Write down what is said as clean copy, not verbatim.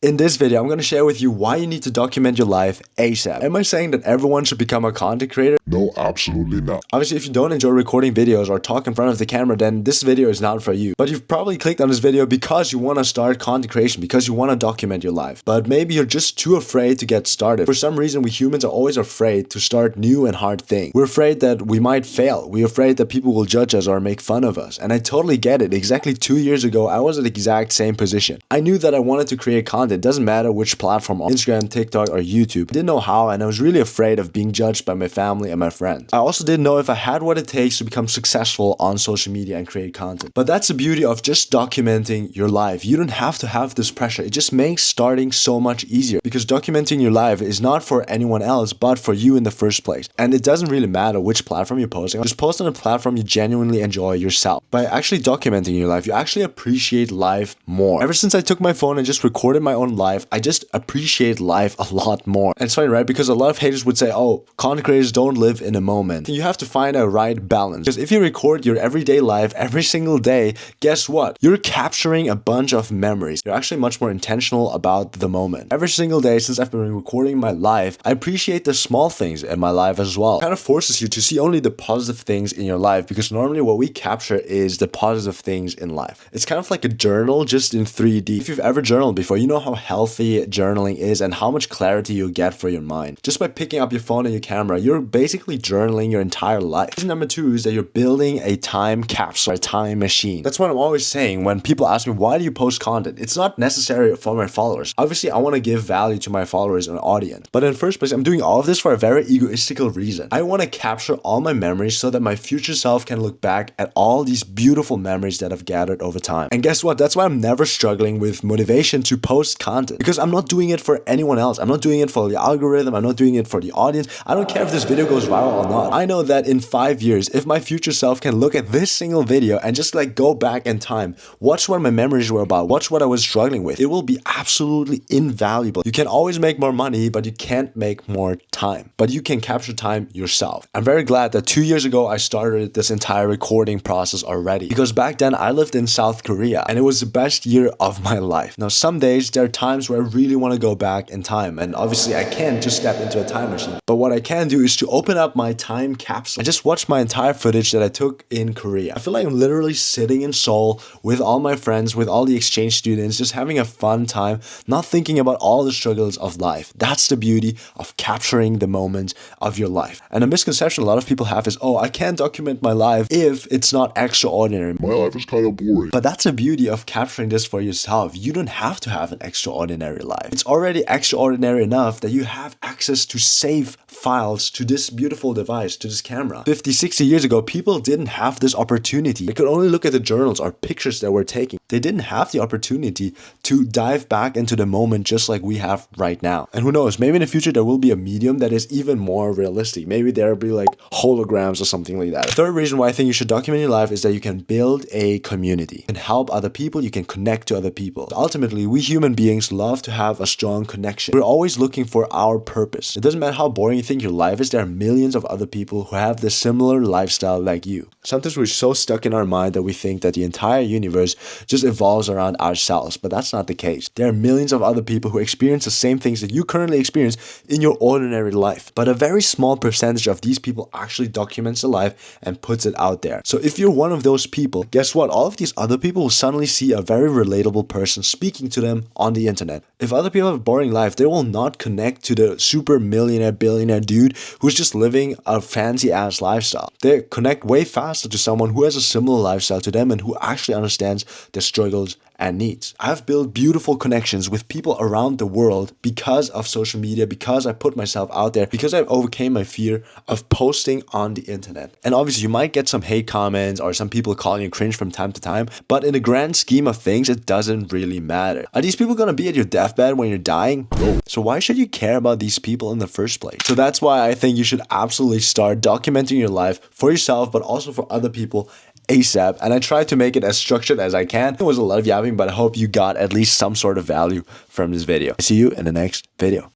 In this video, I'm going to share with you why you need to document your life ASAP. Am I saying that everyone should become a content creator? No, absolutely not. Obviously, if you don't enjoy recording videos or talk in front of the camera, then this video is not for you. But you've probably clicked on this video because you want to start content creation, because you want to document your life. But maybe you're just too afraid to get started. For some reason, we humans are always afraid to start new and hard things. We're afraid that we might fail. We're afraid that people will judge us or make fun of us. And I totally get it. Exactly 2 years ago, I was at the exact same position. I knew that I wanted to create content. Doesn't matter which platform, Instagram, TikTok, or YouTube. I didn't know how, and I was really afraid of being judged by my family and my friends. I also didn't know if I had what it takes to become successful on social media and create content. But that's the beauty of just documenting your life. You don't have to have this pressure. It just makes starting so much easier, because documenting your life is not for anyone else but for you in the first place. And it doesn't really matter which platform you're posting on. Just post on a platform you genuinely enjoy yourself. By actually documenting your life, you actually appreciate life more. Ever since I took my phone and just recorded my own life, I just appreciate life a lot more. And it's funny, right? Because a lot of haters would say, oh, content creators don't live in a moment. You have to find a right balance. Because if you record your everyday life every single day, guess what? You're capturing a bunch of memories. You're actually much more intentional about the moment. Every single day since I've been recording my life, I appreciate the small things in my life as well. It kind of forces you to see only the positive things in your life, because normally what we capture is the positive things in life. It's kind of like a journal, just in 3D. If you've ever journaled before, you know how healthy journaling is and how much clarity you get for your mind. Just by picking up your phone and your camera, you're basically journaling your entire life. Reason number 2 is that you're building a time capsule, a time machine. That's what I'm always saying when people ask me, why do you post content? It's not necessary for my followers. Obviously, I want to give value to my followers and audience. But in the first place, I'm doing all of this for a very egoistical reason. I want to capture all my memories so that my future self can look back at all these beautiful memories that I've gathered over time. And guess what? That's why I'm never struggling with motivation to post content, because I'm not doing it for anyone else. I'm not doing it for the algorithm. I'm not doing it for the audience. I don't care if this video goes viral or not. I know that in 5 years, if my future self can look at this single video and just like go back in time, watch what my memories were about, watch what I was struggling with, it will be absolutely invaluable. You can always make more money, but you can't make more time. But you can capture time yourself. I'm very glad that 2 years ago, I started this entire recording process already, because back then I lived in South Korea and it was the best year of my life. Now, some days there are times where I really want to go back in time, and obviously I can't just step into a time machine. But what I can do is to open up my time capsule and just watch my entire footage that I took in Korea. I feel like I'm literally sitting in Seoul with all my friends, with all the exchange students, just having a fun time, not thinking about all the struggles of life. That's the beauty of capturing the moment of your life. And a misconception a lot of people have is, oh, I can't document my life if it's not extraordinary. My life is kind of boring. But that's the beauty of capturing this for yourself. You don't have to have an extraordinary life. It's already extraordinary enough that you have access to save files to this beautiful device, to this camera. 50, 60 years ago, people didn't have this opportunity. They could only look at the journals or pictures that we're taking. They didn't have the opportunity to dive back into the moment just like we have right now. And who knows, maybe in the future there will be a medium that is even more realistic. Maybe there'll be like holograms or something like that. The third reason why I think you should document your life is that you can build a community. You can help other people, you can connect to other people. Ultimately, we human beings love to have a strong connection. We're always looking for our purpose. It doesn't matter how boring you think your life is, there are millions of other people who have the similar lifestyle like you. Sometimes we're so stuck in our mind that we think that the entire universe just evolves around ourselves, but that's not the case. There are millions of other people who experience the same things that you currently experience in your ordinary life. But a very small percentage of these people actually documents their life and puts it out there. So if you're one of those people, guess what? All of these other people will suddenly see a very relatable person speaking to them on the internet. If other people have a boring life, they will not connect to the super millionaire, billionaire dude who's just living a fancy ass lifestyle. They connect way faster to someone who has a similar lifestyle to them and who actually understands their struggles and needs. I've built beautiful connections with people around the world because of social media, because I put myself out there, because I've overcame my fear of posting on the internet. And obviously you might get some hate comments or some people calling you cringe from time to time, but in the grand scheme of things, it doesn't really matter. Are these people gonna be at your deathbed when you're dying? No. So why should you care about these people in the first place? So that's why I think you should absolutely start documenting your life for yourself, but also for other people ASAP. And I tried to make it as structured as I can. It was a lot of yapping, but I hope you got at least some sort of value from this video. See you in the next video.